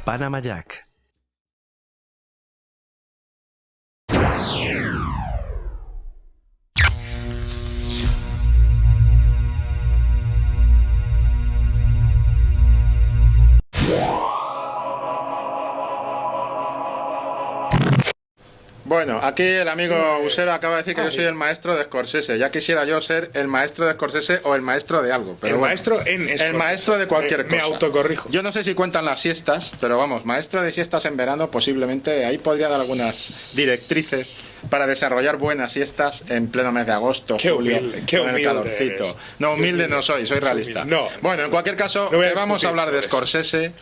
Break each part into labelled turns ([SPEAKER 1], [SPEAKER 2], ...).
[SPEAKER 1] Panama Jack.
[SPEAKER 2] Bueno, aquí el amigo Usero acaba de decir que yo soy el maestro de Scorsese. Ya quisiera yo ser el maestro de Scorsese o el maestro de algo. Pero
[SPEAKER 3] el
[SPEAKER 2] bueno,
[SPEAKER 3] maestro en Scorsese.
[SPEAKER 2] El maestro de cualquier cosa.
[SPEAKER 3] Me autocorrijo.
[SPEAKER 2] Yo no sé si cuentan las siestas, pero vamos, maestro de siestas en verano, posiblemente ahí podría dar algunas directrices para desarrollar buenas siestas en pleno mes de agosto, julio, con el calorcito.
[SPEAKER 3] Eres.
[SPEAKER 2] No, humilde no soy realista.
[SPEAKER 3] No.
[SPEAKER 2] Bueno, en cualquier caso,
[SPEAKER 3] No
[SPEAKER 2] vamos a hablar de Scorsese.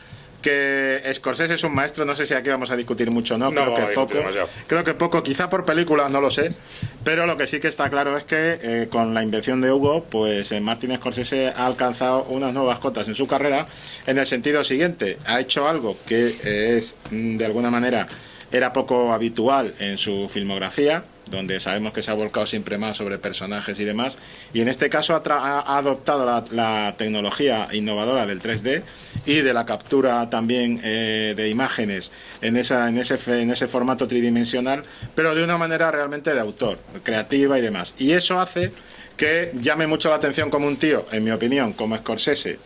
[SPEAKER 2] Que Scorsese es un maestro, no sé si aquí vamos a discutir mucho o no, creo que poco, quizá por películas, no lo sé, pero lo que sí que está claro es que con la invención de Hugo, pues Martin Scorsese ha alcanzado unas nuevas cotas en su carrera, en el sentido siguiente: ha hecho algo que es, de alguna manera, era poco habitual en su filmografía, donde sabemos que se ha volcado siempre más sobre personajes y demás, y en este caso ha adoptado la tecnología innovadora del 3D y de la captura también de imágenes en ese formato tridimensional, pero de una manera realmente de autor, creativa y demás. Y eso hace que llame mucho la atención como un tío, en mi opinión, como Scorsese,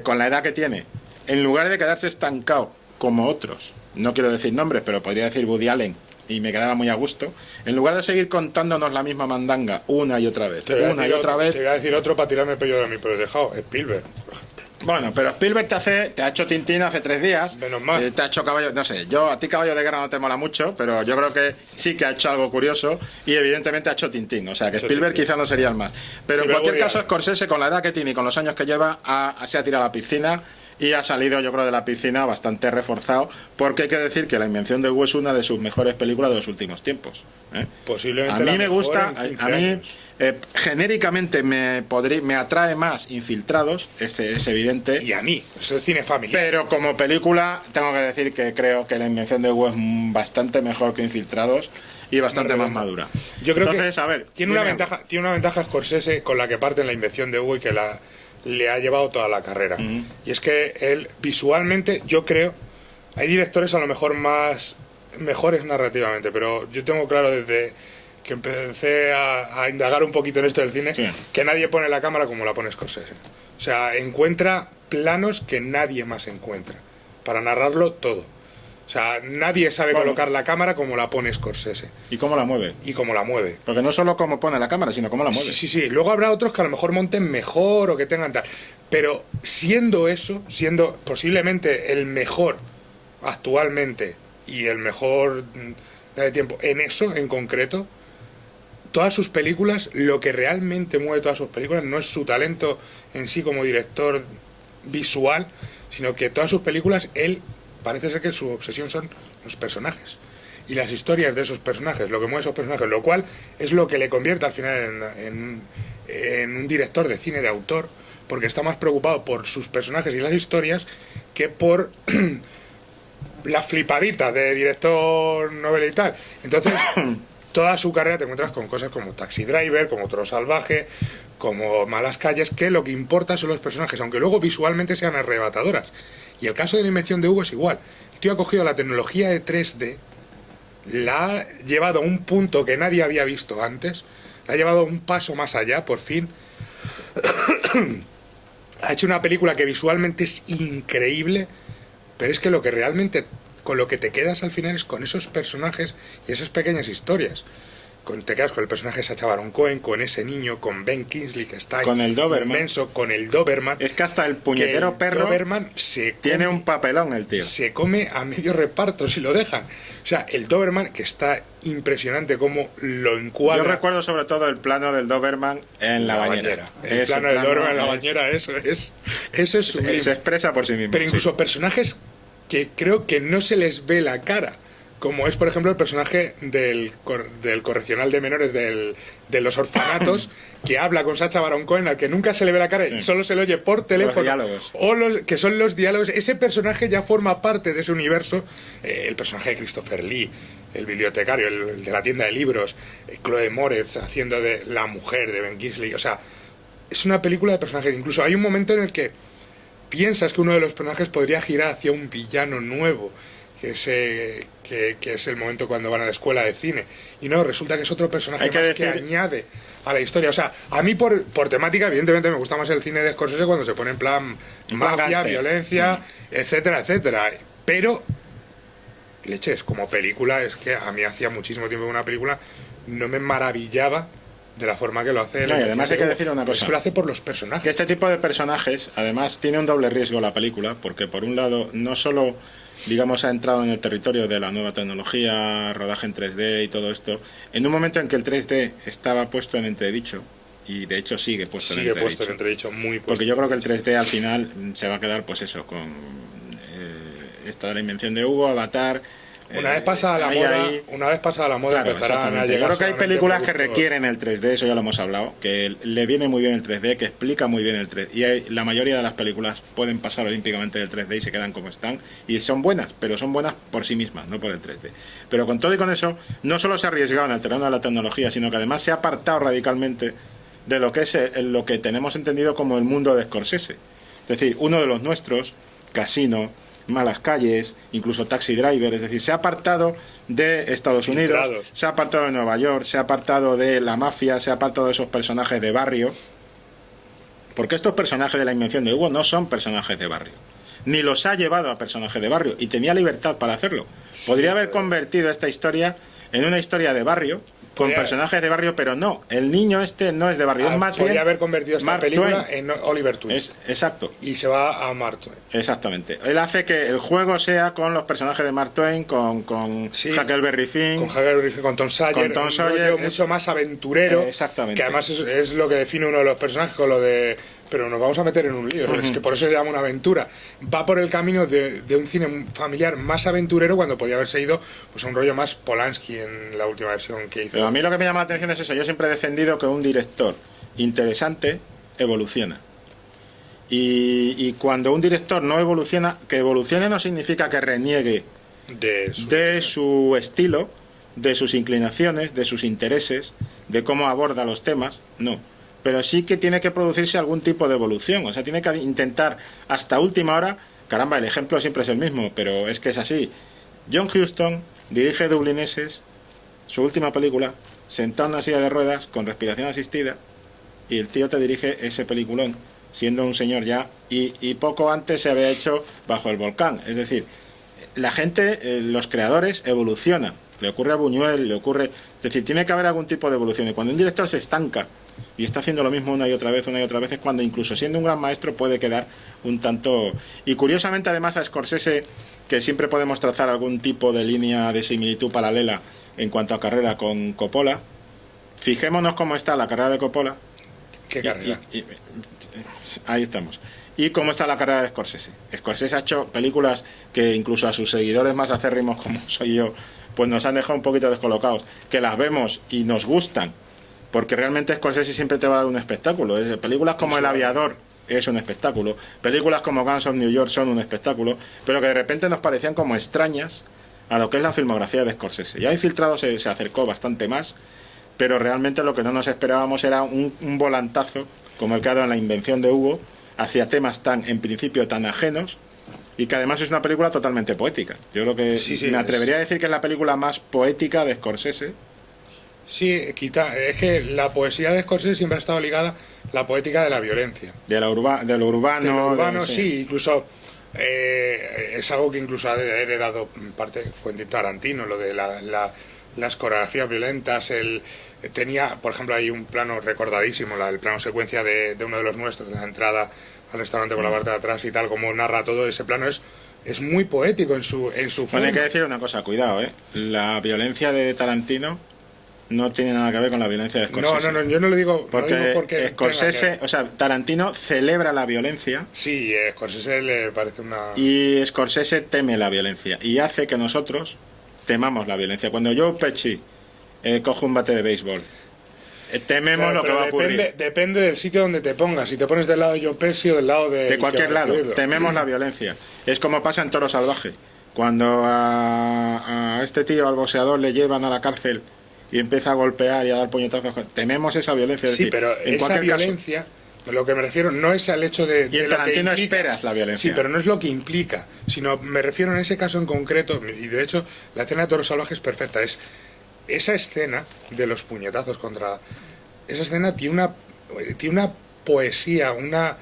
[SPEAKER 2] con la edad que tiene, en lugar de quedarse estancado como otros, no quiero decir nombres, pero podría decir Woody Allen, y me quedaba muy a gusto, en lugar de seguir contándonos la misma mandanga una y otra vez,
[SPEAKER 3] Te voy a decir otro para tirarme el pello de mí, pero he dejado Spielberg.
[SPEAKER 2] Bueno, pero Spielberg te ha hecho Tintín hace 3 días.
[SPEAKER 3] Menos mal.
[SPEAKER 2] Te ha hecho Caballo, no sé, a ti Caballo de Guerra no te mola mucho, pero yo creo que sí que ha hecho algo curioso y evidentemente ha hecho Tintín, o sea que Spielberg quizá no sería el más. Pero en cualquier caso, Scorsese, con la edad que tiene y con los años que lleva, se ha tirado a la piscina y ha salido, yo creo, de la piscina bastante reforzado, porque hay que decir que La invención de Hugo es una de sus mejores películas de los últimos tiempos.
[SPEAKER 3] Posiblemente.
[SPEAKER 2] A mí me gusta, a mí genéricamente me atrae más Infiltrados, es evidente.
[SPEAKER 3] Y a mí, es el cine familiar.
[SPEAKER 2] Pero como película, tengo que decir que creo que La invención de Hugo es bastante mejor que Infiltrados y bastante más madura.
[SPEAKER 3] Yo creo
[SPEAKER 2] Entonces,
[SPEAKER 3] que
[SPEAKER 2] a ver,
[SPEAKER 3] tiene una ventaja Scorsese con la que parte en La invención de Hugo y que le ha llevado toda la carrera. Y es que él, visualmente, yo creo, hay directores a lo mejor mejores narrativamente, pero yo tengo claro desde que empecé a indagar un poquito en esto del cine, que nadie pone la cámara como la pone Scorsese. O sea, encuentra planos que nadie más encuentra para narrarlo todo. O sea, nadie sabe colocar la cámara como la pone Scorsese.
[SPEAKER 2] ¿Y cómo la mueve? Porque no solo cómo pone la cámara, sino cómo la mueve.
[SPEAKER 3] Sí. Luego habrá otros que a lo mejor monten mejor o que tengan tal. Pero siendo posiblemente el mejor actualmente y el mejor de tiempo en eso en concreto, todas sus películas, lo que realmente mueve todas sus películas no es su talento en sí como director visual, sino que todas sus películas, él parece ser que su obsesión son los personajes y las historias de esos personajes, lo que mueve esos personajes, lo cual es lo que le convierte al final en un director de cine de autor, porque está más preocupado por sus personajes y las historias que por la flipadita de director novela y tal. Entonces toda su carrera te encuentras con cosas como Taxi Driver, como Toro Salvaje, como Malas Calles, que lo que importa son los personajes, aunque luego visualmente sean arrebatadoras. Y el caso de La invención de Hugo es igual. El tío ha cogido la tecnología de 3D, la ha llevado a un punto que nadie había visto antes, la ha llevado un paso más allá, por fin. Ha hecho una película que visualmente es increíble, pero es que lo que realmente, con lo que te quedas al final es con esos personajes y esas pequeñas historias. Te quedas con el personaje de Sacha Baron Cohen, con ese niño, con Ben Kingsley, que está
[SPEAKER 2] con el Doberman.
[SPEAKER 3] Inmenso, con el Doberman.
[SPEAKER 2] Es que hasta el puñetero perro
[SPEAKER 3] Doberman tiene
[SPEAKER 2] un papelón, el tío.
[SPEAKER 3] Se come a medio reparto si lo dejan. O sea, el Doberman, que está impresionante cómo lo encuadra.
[SPEAKER 2] Yo recuerdo sobre todo el plano del Doberman en la bañera.
[SPEAKER 3] El plano del Doberman en la bañera, eso es sublime.
[SPEAKER 2] Se expresa por sí mismo.
[SPEAKER 3] Pero incluso personajes que creo que no se les ve la cara, como es por ejemplo el personaje del correccional de menores de los orfanatos, que habla con Sacha Baron Cohen, al que nunca se le ve la cara y solo se le oye por teléfono, que son los diálogos. Ese personaje ya forma parte de ese universo. El personaje de Christopher Lee, el bibliotecario, el de la tienda de libros, Chloe Moretz haciendo de la mujer de Ben Kingsley. O sea, es una película de personajes. Incluso hay un momento en el que piensas que uno de los personajes podría girar hacia un villano nuevo, que es el momento cuando van a la escuela de cine, y no, resulta que es otro personaje que añade a la historia. O sea, a mí por temática evidentemente me gusta más el cine de Scorsese cuando se pone en plan mafia, violencia, etcétera, etcétera, pero leches, como película, es que a mí hacía muchísimo tiempo que una película no me maravillaba de la forma que lo hace.
[SPEAKER 2] No, y además hay que decir una cosa,
[SPEAKER 3] lo hace por los personajes.
[SPEAKER 2] Que este tipo de personajes además tiene un doble riesgo la película, porque por un lado no solo, digamos, ha entrado en el territorio de la nueva tecnología, rodaje en 3D y todo esto, en un momento en que el 3D estaba puesto en entredicho, y de hecho sigue puesto en entredicho,
[SPEAKER 3] muy puesto.
[SPEAKER 2] Porque yo creo que el 3D al final se va a quedar, pues eso, con esta de la invención de Hugo, Avatar.
[SPEAKER 3] Una vez pasada la moda,
[SPEAKER 2] claro, exactamente. Yo creo que hay películas que requieren el 3D, eso ya lo hemos hablado, que le viene muy bien el 3D, que explica muy bien el 3D. Y la mayoría de las películas pueden pasar olímpicamente del 3D y se quedan como están. Y son buenas, pero son buenas por sí mismas, no por el 3D. Pero con todo y con eso, no solo se ha arriesgado en el terreno de la tecnología, sino que además se ha apartado radicalmente de lo que es lo que tenemos entendido como el mundo de Scorsese. Es decir, uno de los nuestros, Casino, Malas Calles, incluso Taxi Driver, es decir, se ha apartado de Estados Unidos, se ha apartado de Nueva York, se ha apartado de la mafia, se ha apartado de esos personajes de barrio, porque estos personajes de la invención de Hugo no son personajes de barrio, ni los ha llevado a personajes de barrio, y tenía libertad para hacerlo. Podría haber convertido esta historia en una historia de barrio, con personajes de barrio, pero no, el niño este no es de barrio, es más bien...
[SPEAKER 3] Podría haber convertido esta película en Oliver Twist.
[SPEAKER 2] Exacto.
[SPEAKER 3] Y se va a Mark Twain.
[SPEAKER 2] Exactamente. Él hace que el juego sea con los personajes de Mark Twain, con Huckleberry Finn,
[SPEAKER 3] con Tom Sawyer, mucho más aventurero.
[SPEAKER 2] Exactamente.
[SPEAKER 3] Que además es lo que define uno de los personajes con lo de... Pero nos vamos a meter en un lío, es que por eso se llama una aventura. Va por el camino de un cine familiar más aventurero cuando podía haberse ido pues, a un rollo más Polanski en la última versión que hizo.
[SPEAKER 2] Pero a mí lo que me llama la atención es eso. Yo siempre he defendido que un director interesante evoluciona. Y cuando un director no evoluciona, que evolucione no significa que reniegue de su estilo, de sus inclinaciones, de sus intereses, de cómo aborda los temas, no. Pero sí que tiene que producirse algún tipo de evolución, o sea, tiene que intentar hasta última hora, caramba, el ejemplo siempre es el mismo, pero es que es así. John Huston dirige Dublineses, su última película, sentado en una silla de ruedas, con respiración asistida, y el tío te dirige ese peliculón, siendo un señor ya, y poco antes se había hecho Bajo el volcán, es decir, la gente, los creadores evolucionan, le ocurre a Buñuel, le ocurre, es decir, tiene que haber algún tipo de evolución, y cuando un director se estanca, y está haciendo lo mismo una y otra vez, es cuando incluso siendo un gran maestro puede quedar un tanto... Y curiosamente además a Scorsese, que siempre podemos trazar algún tipo de línea de similitud paralela en cuanto a carrera con Coppola, fijémonos cómo está la carrera de Coppola.
[SPEAKER 3] ¿Qué carrera?
[SPEAKER 2] Ahí estamos. Y cómo está la carrera de Scorsese. Scorsese ha hecho películas que incluso a sus seguidores más acérrimos como soy yo, pues nos han dejado un poquito descolocados, que las vemos y nos gustan, porque realmente Scorsese siempre te va a dar un espectáculo. Películas como El Aviador es un espectáculo, películas como Guns of New York son un espectáculo, pero que de repente nos parecían como extrañas a lo que es la filmografía de Scorsese. Ya Infiltrado se acercó bastante más, pero realmente lo que no nos esperábamos era un volantazo como el que ha dado en La invención de Hugo, hacia temas tan, en principio, tan ajenos, y que además es una película totalmente poética. Yo lo que me atrevería a decir que es la película más poética de Scorsese.
[SPEAKER 3] Sí, es que la poesía de Scorsese siempre ha estado ligada a la poética de la violencia.
[SPEAKER 2] De lo urbano.
[SPEAKER 3] Sí, incluso es algo que incluso ha heredado parte Quentin Tarantino, lo de las coreografías violentas. Tenía, por ejemplo, hay un plano recordadísimo, el plano secuencia de uno de los nuestros, de la entrada al restaurante por la parte de atrás y tal, como narra todo ese plano, es muy poético en su forma.
[SPEAKER 2] Bueno, hay que decir una cosa, cuidado, la violencia de Tarantino no tiene nada que ver con la violencia de Scorsese.
[SPEAKER 3] No, yo no lo digo
[SPEAKER 2] porque Scorsese, o sea, Tarantino celebra la violencia.
[SPEAKER 3] Sí, Scorsese le parece una...
[SPEAKER 2] Y Scorsese teme la violencia y hace que nosotros temamos la violencia. Cuando Joe Pesci coge un bate de béisbol, tememos lo que va a ocurrir.
[SPEAKER 3] Depende del sitio donde te pongas. Si te pones del lado de Joe Pesci o del lado de
[SPEAKER 2] cualquier lado, tememos la violencia. Es como pasa en Toro Salvaje. Cuando a este tío, al boxeador, le llevan a la cárcel y empieza a golpear y a dar puñetazos, tememos esa violencia.
[SPEAKER 3] Sí, pero esa violencia Lo que me refiero no es al hecho de...
[SPEAKER 2] Y en Tarantino esperas la violencia.
[SPEAKER 3] Sí, pero no es lo que implica, sino me refiero en ese caso en concreto, y de hecho la escena de Toro Salvaje es perfecta, es esa escena de los puñetazos contra... Esa escena tiene una poesía, una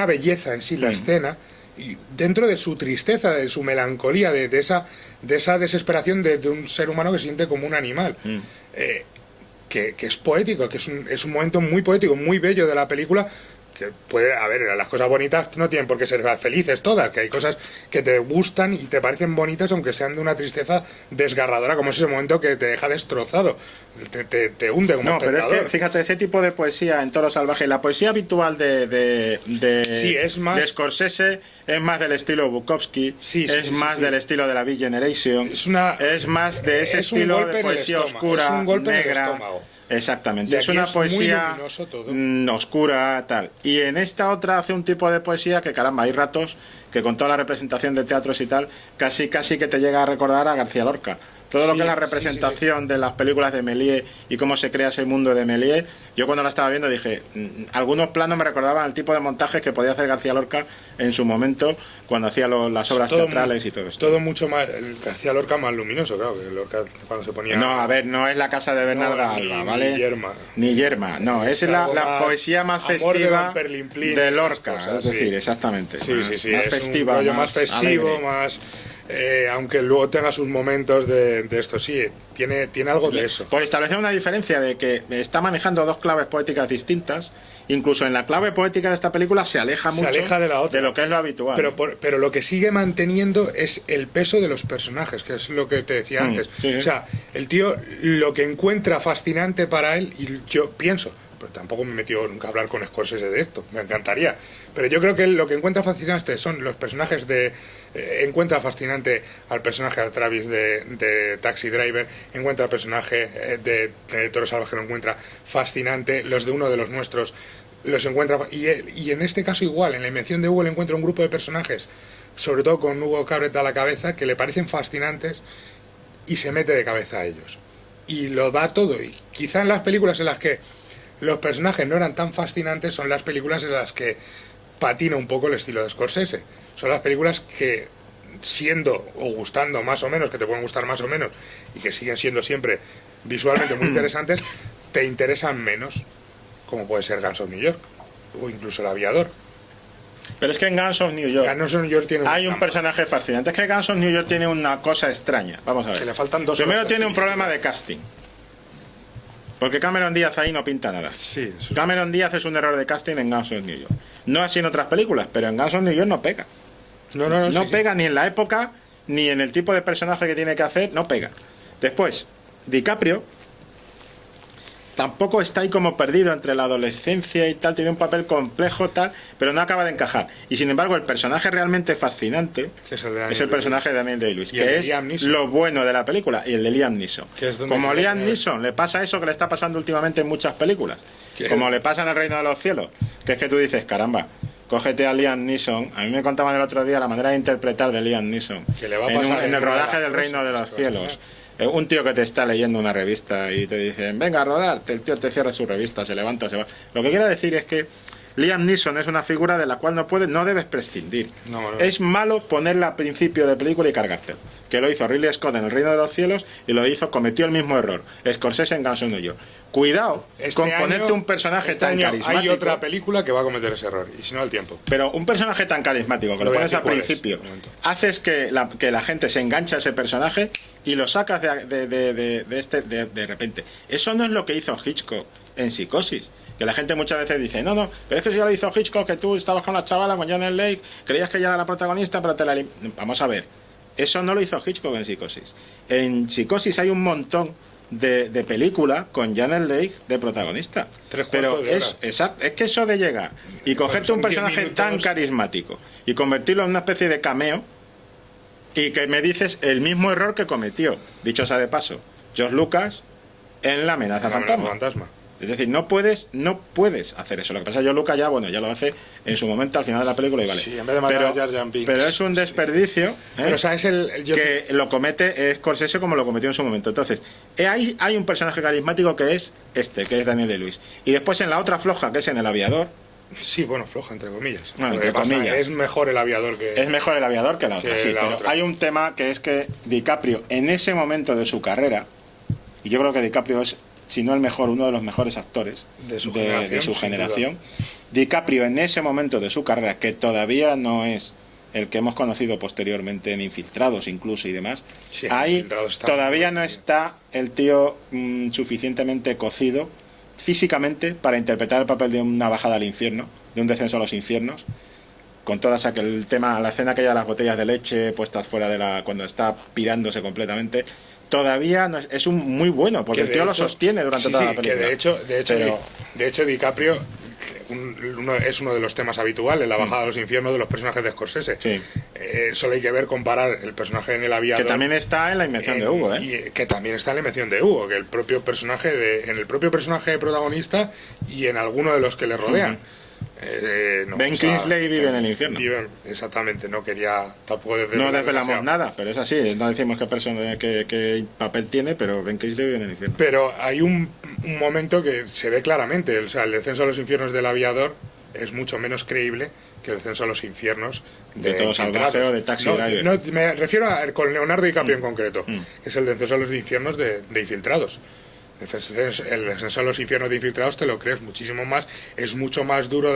[SPEAKER 3] belleza en sí, la escena, y dentro de su tristeza, de su melancolía, de esa desesperación de un ser humano que se siente como un animal. Que es poético, que es un momento muy poético, muy bello de la película, que puede, a ver, las cosas bonitas no tienen por qué ser felices todas, que hay cosas que te gustan y te parecen bonitas aunque sean de una tristeza desgarradora, como es ese momento que te deja destrozado, te hunde como espectador.
[SPEAKER 2] Pero es que, fíjate, ese tipo de poesía en Toro Salvaje, la poesía habitual
[SPEAKER 3] sí, es más,
[SPEAKER 2] de Scorsese es más del estilo Bukowski, es más del estilo de la Beat Generation, es más de ese estilo de poesía oscura,
[SPEAKER 3] es un golpe
[SPEAKER 2] negra.
[SPEAKER 3] en el estómago.
[SPEAKER 2] Exactamente, es una poesía oscura, tal. Y en esta otra hace un tipo de poesía que, caramba, hay ratos que con toda la representación de teatros y tal, casi que te llega a recordar a García Lorca. Todo lo que es la representación de las películas de Méliès y cómo se crea ese mundo de Méliès, yo cuando la estaba viendo dije, algunos planos me recordaban al tipo de montajes que podía hacer García Lorca en su momento cuando hacía las obras teatrales y todo esto.
[SPEAKER 3] Todo mucho más, García Lorca más luminoso, claro, que Lorca cuando se ponía...
[SPEAKER 2] No, a ver, no es la casa de Bernarda Alba, ¿vale? Ni Yerma, no, es la poesía más festiva de Lorca, es decir, exactamente.
[SPEAKER 3] Más
[SPEAKER 2] festiva,
[SPEAKER 3] un rollo más festivo,
[SPEAKER 2] alegre.
[SPEAKER 3] más... aunque luego tenga sus momentos de esto, sí, tiene algo de eso.
[SPEAKER 2] Por establecer una diferencia de que está manejando dos claves poéticas distintas, incluso en la clave poética de esta película se aleja mucho
[SPEAKER 3] de la otra,
[SPEAKER 2] de lo que es lo habitual.
[SPEAKER 3] Pero lo que sigue manteniendo es el peso de los personajes, que es lo que te decía antes.
[SPEAKER 2] Sí.
[SPEAKER 3] O sea, el tío lo que encuentra fascinante para él, y yo pienso, pero tampoco me he metido nunca a hablar con Scorsese de esto, me encantaría, pero yo creo que lo que encuentra fascinante son los personajes encuentra fascinante al personaje de Travis de Taxi Driver, encuentra al personaje de Toro Salvaje, lo encuentra fascinante, los de Uno de los Nuestros los encuentra, y en este caso igual, en la invención de Hugo le encuentra un grupo de personajes, sobre todo con Hugo Cabret a la cabeza, que le parecen fascinantes y se mete de cabeza a ellos y lo da todo. Y quizá en las películas en las que los personajes no eran tan fascinantes son las películas en las que patina un poco el estilo de Scorsese. Son las películas que, siendo o gustando más o menos, que te pueden gustar más o menos y que siguen siendo siempre visualmente muy interesantes, te interesan menos, como puede ser Guns of New York o incluso El Aviador.
[SPEAKER 2] Pero es que en Guns of New York, hay un personaje fascinante. Es que Guns of New York tiene una cosa extraña. Vamos a ver.
[SPEAKER 3] Que le faltan dos.
[SPEAKER 2] Primero tiene un problema de casting. Porque Cameron Díaz ahí no pinta nada.
[SPEAKER 3] Sí,
[SPEAKER 2] Cameron Díaz es un error de casting en Guns of New York. No así en otras películas, pero en Guns of New York no pega. No pega ni en la época, ni en el tipo de personaje que tiene que hacer, no pega. Después, DiCaprio tampoco está ahí como perdido entre la adolescencia y tal, tiene un papel complejo tal, pero no acaba de encajar. Y sin embargo, el personaje realmente fascinante es el personaje de Daniel Day-Lewis, que es lo bueno de la película, y el de Liam Neeson. Como a Liam Neeson le pasa eso que le está pasando últimamente en muchas películas, como le pasa en El Reino de los Cielos, que es que tú dices, caramba, cógete a Liam Neeson. A mí me contaban el otro día la manera de interpretar de Liam Neeson en el rodaje del Reino de los Cielos. Un tío que te está leyendo una revista y te dicen, venga a rodar, el tío te cierra su revista, se levanta, se va. Lo que quiero decir es que Liam Neeson es una figura de la cual no debes prescindir. No. Es malo ponerla a principio de película y cargártelo. Que lo hizo Ridley Scott en El Reino de los Cielos y cometió el mismo error Scorsese en Guns of New York. Cuidado con ponerte un personaje tan carismático.
[SPEAKER 3] Hay otra película que va a cometer ese error, y si no, al tiempo.
[SPEAKER 2] Pero un personaje tan carismático que lo pones al principio, haces que la gente se enganche a ese personaje y lo sacas de repente. Eso no es lo que hizo Hitchcock en Psicosis. Que la gente muchas veces dice, no, pero es que si ya lo hizo Hitchcock, que tú estabas con la chavala, con Janet Leigh, creías que ella era la protagonista, pero te la... Vamos a ver, eso no lo hizo Hitchcock en Psicosis. En Psicosis hay un montón de película con Janet Leigh de protagonista. Pero es que eso de llegar y cogerte un personaje tan carismático y convertirlo en una especie de cameo, y que me dices el mismo error que cometió, dicho sea de paso, George Lucas en La amenaza fantasma. Es decir, no puedes hacer eso. Lo que pasa es que Lucas ya lo hace en su momento al final de la película y vale.
[SPEAKER 3] Sí, en vez de matar a Jar Jar Binks.
[SPEAKER 2] Pero es un desperdicio
[SPEAKER 3] pero ¿sabes
[SPEAKER 2] que lo comete Scorsese como lo cometió en su momento. Entonces, hay un personaje carismático que es que es Daniel Day-Lewis. Y después en la otra floja, que es en El Aviador.
[SPEAKER 3] Sí, bueno, floja, entre comillas.
[SPEAKER 2] Bueno, entre comillas.
[SPEAKER 3] Es mejor El Aviador que...
[SPEAKER 2] Es mejor El Aviador que la otra, sí. Pero hay un tema que es que DiCaprio, en ese momento de su carrera, y yo creo que DiCaprio es, si no el mejor, uno de los mejores actores de su generación. DiCaprio en ese momento de su carrera, que todavía no es el que hemos conocido posteriormente en Infiltrados incluso y demás,
[SPEAKER 3] sí,
[SPEAKER 2] ahí todavía no está el tío suficientemente cocido físicamente para interpretar el papel de una bajada al infierno, de un descenso a los infiernos, con todas aquel tema, la escena aquella de las botellas de leche puestas fuera cuando está pirándose completamente. Todavía no es un muy bueno, porque el tío lo sostiene durante toda la película.
[SPEAKER 3] Que de hecho DiCaprio es uno de los temas habituales, la bajada a los infiernos de los personajes de Scorsese.
[SPEAKER 2] Sí.
[SPEAKER 3] Solo hay que comparar el personaje en El Aviador,
[SPEAKER 2] que también está en La Invención de Hugo,
[SPEAKER 3] y que también está en La Invención de Hugo, que en el propio personaje protagonista y en alguno de los que le rodean.
[SPEAKER 2] Ben Kingsley vive en el infierno.
[SPEAKER 3] Exactamente, no quería tampoco
[SPEAKER 2] no desvelamos nada, pero es así, no decimos qué papel tiene, pero Ben Kingsley vive en el infierno.
[SPEAKER 3] Pero hay un momento que se ve claramente, o sea, el descenso a los infiernos del Aviador es mucho menos creíble que el descenso a los infiernos
[SPEAKER 2] de Todo Salvaje o de Taxi Driver.
[SPEAKER 3] No, me refiero con Leonardo DiCaprio en concreto, que es el descenso a los infiernos de Infiltrados. El descenso a los infiernos de Infiltrados te lo crees muchísimo más, es mucho más duro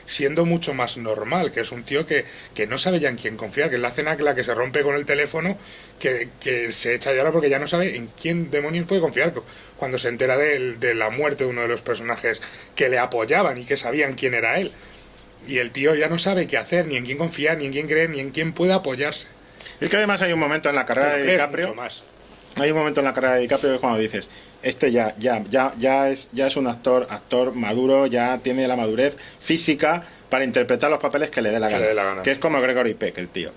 [SPEAKER 3] siendo mucho más normal, que es un tío que no sabe ya en quién confiar, que es la escena la que se rompe con el teléfono, que se echa a llorar porque ya no sabe en quién demonios puede confiar, cuando se entera de la muerte de uno de los personajes que le apoyaban y que sabían quién era él, y el tío ya no sabe qué hacer, ni en quién confiar, ni en quién creer, ni en quién puede apoyarse.
[SPEAKER 2] Es que además hay un momento en la carrera de DiCaprio, hay un momento en la carrera de DiCaprio que cuando dices, ya es un actor maduro, ya tiene la madurez física para interpretar los papeles que le dé la gana. Que es como Gregory Peck, el tío.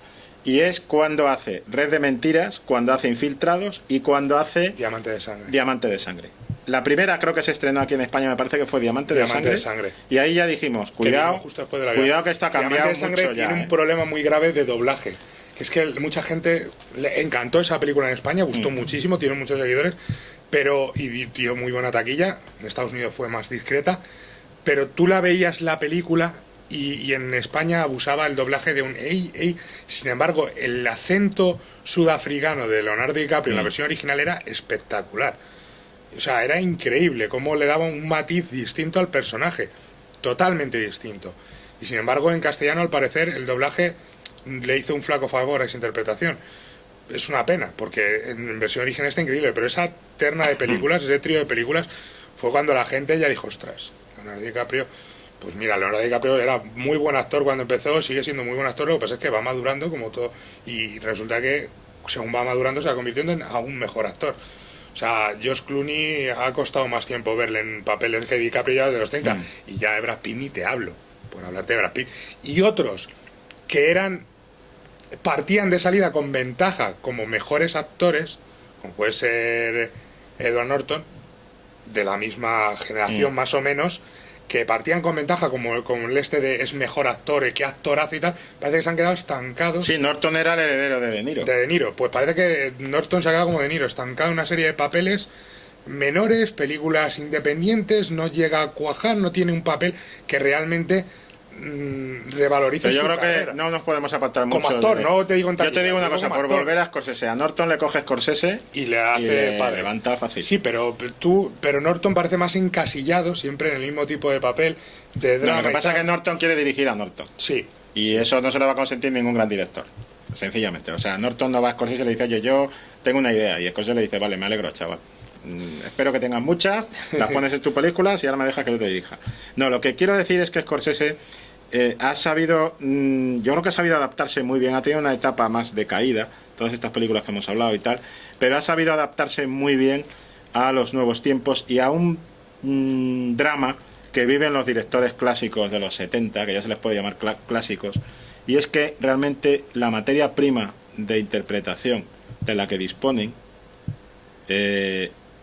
[SPEAKER 2] Y es cuando hace Red de Mentiras, cuando hace Infiltrados y cuando hace
[SPEAKER 3] Diamante de Sangre.
[SPEAKER 2] La primera creo que se estrenó aquí en España, me parece que fue Diamante de Sangre. Y ahí ya dijimos, cuidado que esto ha cambiado mucho.
[SPEAKER 3] Diamante de Sangre tiene un problema muy grave de doblaje. Que es que mucha gente le encantó esa película en España, gustó muchísimo, tiene muchos seguidores, y dio muy buena taquilla. En Estados Unidos fue más discreta, pero tú la veías la película y en España abusaba el doblaje de un ey. Sin embargo, el acento sudafricano de Leonardo DiCaprio en la versión original era espectacular. O sea, era increíble cómo le daba un matiz distinto al personaje, totalmente distinto. Y sin embargo, en castellano, al parecer, el doblaje le hizo un flaco favor a esa interpretación. Es una pena, porque en versión original está increíble, pero esa terna de películas, ese trío de películas, fue cuando la gente ya dijo, ostras, Leonardo DiCaprio, pues mira, Leonardo DiCaprio era muy buen actor cuando empezó, sigue siendo muy buen actor, lo que pasa es que va madurando como todo, y resulta que según va madurando se va convirtiendo en aún mejor actor. O sea, George Clooney ha costado más tiempo verle en papeles que DiCaprio ya de los 30, y ya de Brad Pitt ni te hablo, por hablarte de Brad Pitt. Y otros que partían de salida con ventaja como mejores actores, como puede ser Edward Norton, de la misma generación más o menos, que partían con ventaja como el de es mejor actor, qué actorazo y tal, parece que se han quedado estancados.
[SPEAKER 2] Sí, Norton era el heredero de De Niro.
[SPEAKER 3] De De Niro, pues parece que Norton se ha quedado como De Niro, estancado en una serie de papeles menores, películas independientes, no llega a cuajar, no tiene un papel que realmente revaloriza.
[SPEAKER 2] Pero yo creo que no nos podemos apartar mucho
[SPEAKER 3] como actor, no te digo en
[SPEAKER 2] yo te digo una cosa, por volver a Scorsese, a Norton le coge Scorsese
[SPEAKER 3] y le hace
[SPEAKER 2] levanta fácil.
[SPEAKER 3] Sí, pero Norton parece más encasillado siempre en el mismo tipo de papel de drama.
[SPEAKER 2] Lo que pasa es que Norton quiere dirigir a Norton.
[SPEAKER 3] Sí.
[SPEAKER 2] Y eso no se lo va a consentir ningún gran director. Sencillamente. O sea, Norton no va a Scorsese y le dice, oye, yo tengo una idea. Y Scorsese le dice, vale, me alegro, chaval. Espero que tengas muchas, las pones en tus películas y ahora me dejas que yo te dirija. No, lo que quiero decir es que Scorsese ha sabido, yo creo que ha sabido adaptarse muy bien, ha tenido una etapa más de caída, todas estas películas que hemos hablado y tal, pero ha sabido adaptarse muy bien a los nuevos tiempos y a un drama que viven los directores clásicos de los 70, que ya se les puede llamar clásicos, y es que realmente la materia prima de interpretación de la que disponen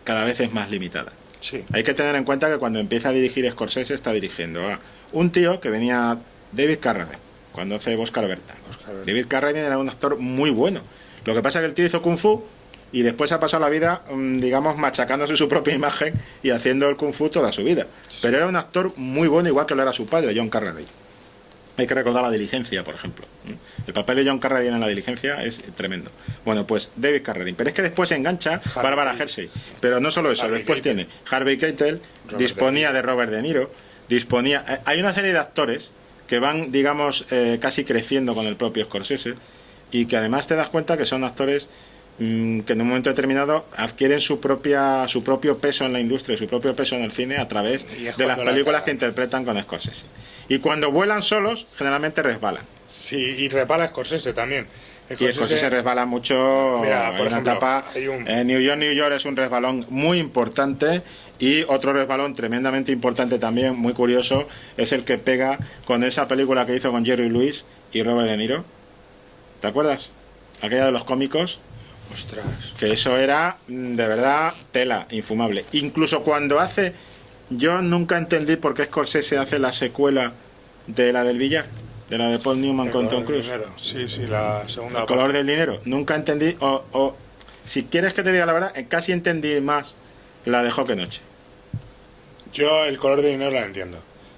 [SPEAKER 2] cada vez es más limitada.
[SPEAKER 3] Sí.
[SPEAKER 2] Hay que tener en cuenta que cuando empieza a dirigir Scorsese está dirigiendo a un tío que venía, David Carradine, cuando hace Oscar Berta. David Carradine era un actor muy bueno. Lo que pasa es que el tío hizo Kung Fu y después ha pasado la vida, digamos, machacándose su propia imagen y haciendo el Kung Fu toda su vida. Sí. Pero era un actor muy bueno, igual que lo era su padre, John Carradine. Hay que recordar La Diligencia, por ejemplo. El papel de John Carradine en La Diligencia es tremendo. Bueno, pues David Carradine. Pero es que después se engancha Barbara Hershey. Pero no solo eso, después tiene Harvey Keitel, disponía de Robert De Niro, disponía... Hay una serie de actores que van, digamos, casi creciendo con el propio Scorsese y que además te das cuenta que son actores que en un momento determinado adquieren su propio peso en la industria, su propio peso en el cine a través de las películas que interpretan con Scorsese. Y cuando vuelan solos, generalmente resbalan.
[SPEAKER 3] Sí, y resbala Scorsese también.
[SPEAKER 2] Y Scorsese resbala mucho.
[SPEAKER 3] Mira, por ejemplo,
[SPEAKER 2] etapa, New York es un resbalón muy importante. Y otro resbalón tremendamente importante también, muy curioso, es el que pega con esa película que hizo con Jerry Lewis y Robert De Niro. ¿Te acuerdas? Aquella de los cómicos.
[SPEAKER 3] Ostras.
[SPEAKER 2] Que eso era, de verdad, tela, infumable. Incluso cuando hace... Yo nunca entendí por qué Scorsese hace la secuela de la del billar, de la de Paul Newman con Tom Cruise.
[SPEAKER 3] Sí, la segunda.
[SPEAKER 2] El color del dinero. Nunca entendí, o si quieres que te diga la verdad, casi entendí más la de Joque Noche.
[SPEAKER 3] Yo el color del dinero la entiendo.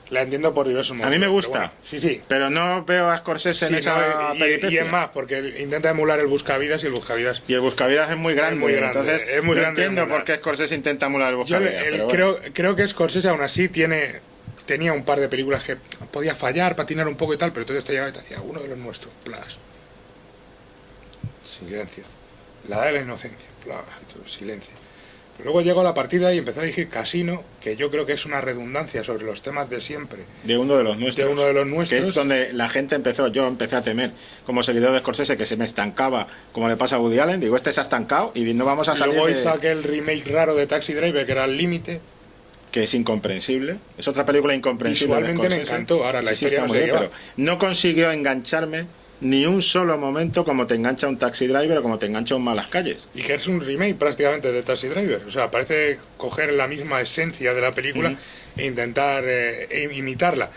[SPEAKER 3] La entiendo por diversos motivos.
[SPEAKER 2] A mí me gusta.
[SPEAKER 3] Bueno, sí.
[SPEAKER 2] Pero no veo a Scorsese en esa peripecia.
[SPEAKER 3] Y es más, porque intenta emular el Buscavidas y el Buscavidas...
[SPEAKER 2] Y el Buscavidas es muy grande. Entonces,
[SPEAKER 3] es muy grande
[SPEAKER 2] entiendo por qué Scorsese intenta emular el Buscavidas.
[SPEAKER 3] Creo que Scorsese aún así tenía un par de películas que podía fallar, patinar un poco y tal, pero entonces te llegaba y te hacía uno de los nuestros. Plas. Silencio. La de la inocencia. Plas. Silencio. Luego llegó la partida y empezó a dirigir Casino, que yo creo que es una redundancia sobre los temas de siempre.
[SPEAKER 2] De uno de los nuestros.
[SPEAKER 3] Que
[SPEAKER 2] es donde la gente yo empecé a temer, como seguidor de Scorsese, que se me estancaba, como le pasa a Woody Allen. Digo, este se ha estancado y no vamos a salir.
[SPEAKER 3] Luego hizo aquel remake raro de Taxi Driver, que era Al Límite.
[SPEAKER 2] Que es incomprensible. Es otra película incomprensible.
[SPEAKER 3] Visualmente me encantó. Ahora la historia
[SPEAKER 2] está muy bien, pero no consiguió engancharme ni un solo momento como te engancha un Taxi Driver o como te engancha un Malas Calles.
[SPEAKER 3] Y que es un remake prácticamente de Taxi Driver. O sea, parece coger la misma esencia de la película e intentar imitarla.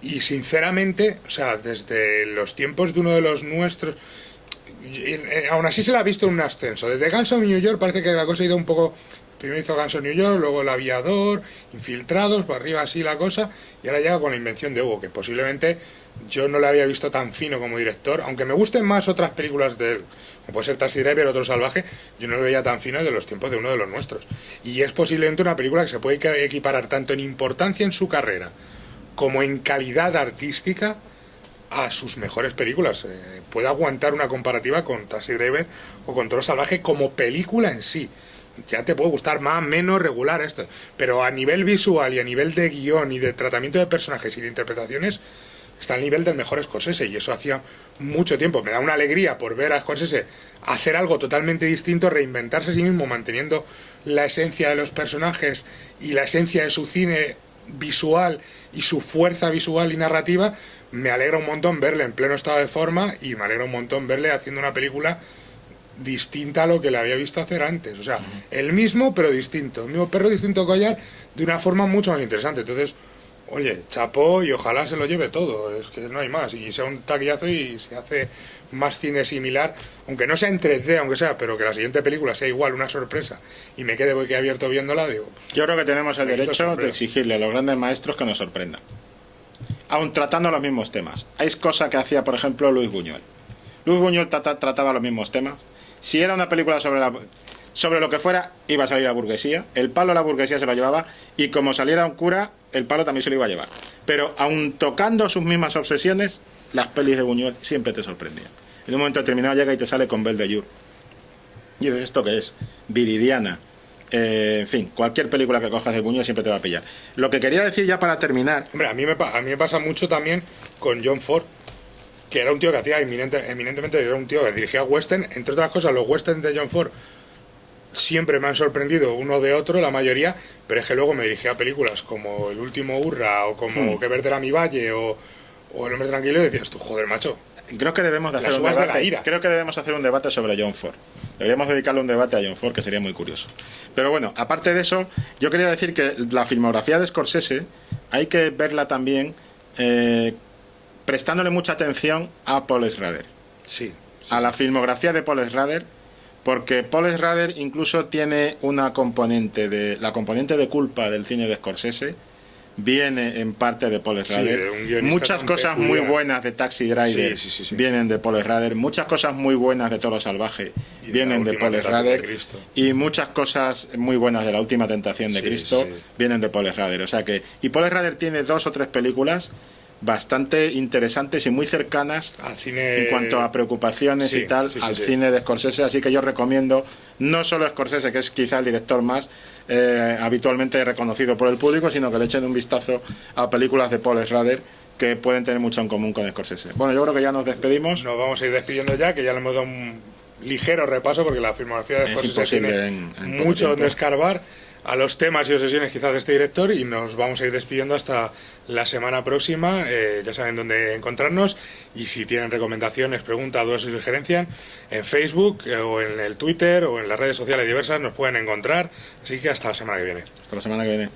[SPEAKER 3] Y sinceramente, o sea, desde los tiempos de uno de los nuestros, aún así se la ha visto en un ascenso. Desde Guns of New York parece que la cosa ha ido un poco... Primero hizo Guns of New York, luego El Aviador, Infiltrados, por arriba así la cosa, y ahora llega con La Invención de Hugo, que posiblemente yo no le había visto tan fino como director, aunque me gusten más otras películas de él, como puede ser Taxi Driver, Otro Salvaje, yo no lo veía tan fino de los tiempos de uno de los nuestros. Y es posiblemente una película que se puede equiparar tanto en importancia en su carrera como en calidad artística a sus mejores películas. Puede aguantar una comparativa con Taxi Driver o con Otro Salvaje como película en sí. Ya te puede gustar más, menos, regular esto, pero a nivel visual y a nivel de guión y de tratamiento de personajes y de interpretaciones está al nivel del mejor Scorsese, y eso hacía mucho tiempo. Me da una alegría por ver a Scorsese hacer algo totalmente distinto, reinventarse a sí mismo, manteniendo la esencia de los personajes y la esencia de su cine visual y su fuerza visual y narrativa. Me alegra un montón verle en pleno estado de forma, y me alegra un montón verle haciendo una película distinta a lo que le había visto hacer antes. O sea, el mismo pero distinto, el mismo perro, distinto collar, de una forma mucho más interesante. Entonces, oye, chapó, y ojalá se lo lleve todo, es que no hay más, y sea un taquillazo y se hace más cine similar, aunque no sea en 3D, aunque sea, pero que la siguiente película sea igual, una sorpresa, y me quede boquiabierto viéndola. Digo,
[SPEAKER 2] yo creo que tenemos el derecho de exigirle a los grandes maestros que nos sorprendan, aun tratando los mismos temas. Hay cosa que hacía, por ejemplo, Luis Buñuel. Luis Buñuel trataba los mismos temas. Si era una película sobre lo que fuera, iba a salir la burguesía. El palo la burguesía se lo llevaba, y como saliera un cura, el palo también se lo iba a llevar. Pero aun tocando sus mismas obsesiones, las pelis de Buñuel siempre te sorprendían. En un momento determinado llega y te sale con Belle de Jour. Y de esto que es Viridiana. En fin, cualquier película que cojas de Buñuel siempre te va a pillar. Lo que quería decir ya para terminar...
[SPEAKER 3] Hombre, a mí me pasa mucho también con John Ford, que era un tío que hacía eminentemente, era un tío que dirigía western. Entre otras cosas, los westerns de John Ford siempre me han sorprendido uno de otro, la mayoría, pero es que luego me dirigía películas como El último Hurra, o como Que verde era mi valle, o El hombre tranquilo, y decías tú, joder, macho.
[SPEAKER 2] Creo que debemos hacer un debate sobre John Ford. Deberíamos dedicarle un debate a John Ford, que sería muy curioso. Pero bueno, aparte de eso, yo quería decir que la filmografía de Scorsese hay que verla también prestándole mucha atención a Paul Schrader.
[SPEAKER 3] Sí.
[SPEAKER 2] A la filmografía de Paul Schrader, porque Paul Schrader incluso tiene una componente la componente de culpa del cine de Scorsese viene en parte de Paul Schrader. Muchas cosas muy buenas de Taxi Driver vienen de Paul Schrader. Muchas cosas muy buenas de Toro Salvaje vienen de Paul Schrader. Y muchas cosas muy buenas de La Última Tentación de Cristo vienen de Paul Schrader. O sea que, y Paul Schrader tiene 2 o 3 películas bastante interesantes y muy cercanas
[SPEAKER 3] al cine,
[SPEAKER 2] en cuanto a preocupaciones y tal, al cine de Scorsese. Así que yo recomiendo no solo a Scorsese, que es quizá el director más habitualmente reconocido por el público, sino que le echen un vistazo a películas de Paul Schrader que pueden tener mucho en común con Scorsese. Bueno, yo creo que ya nos despedimos.
[SPEAKER 3] Nos vamos a ir despidiendo ya, que ya le hemos dado un ligero repaso, porque la filmografía de Scorsese tiene mucho donde escarbar a los temas y obsesiones quizás de este director, y nos vamos a ir despidiendo hasta la semana próxima. Ya saben dónde encontrarnos, y si tienen recomendaciones, preguntas, dudas y sugerencias, en Facebook o en el Twitter o en las redes sociales diversas nos pueden encontrar. Así que hasta la semana que viene.
[SPEAKER 2] Hasta la semana que viene.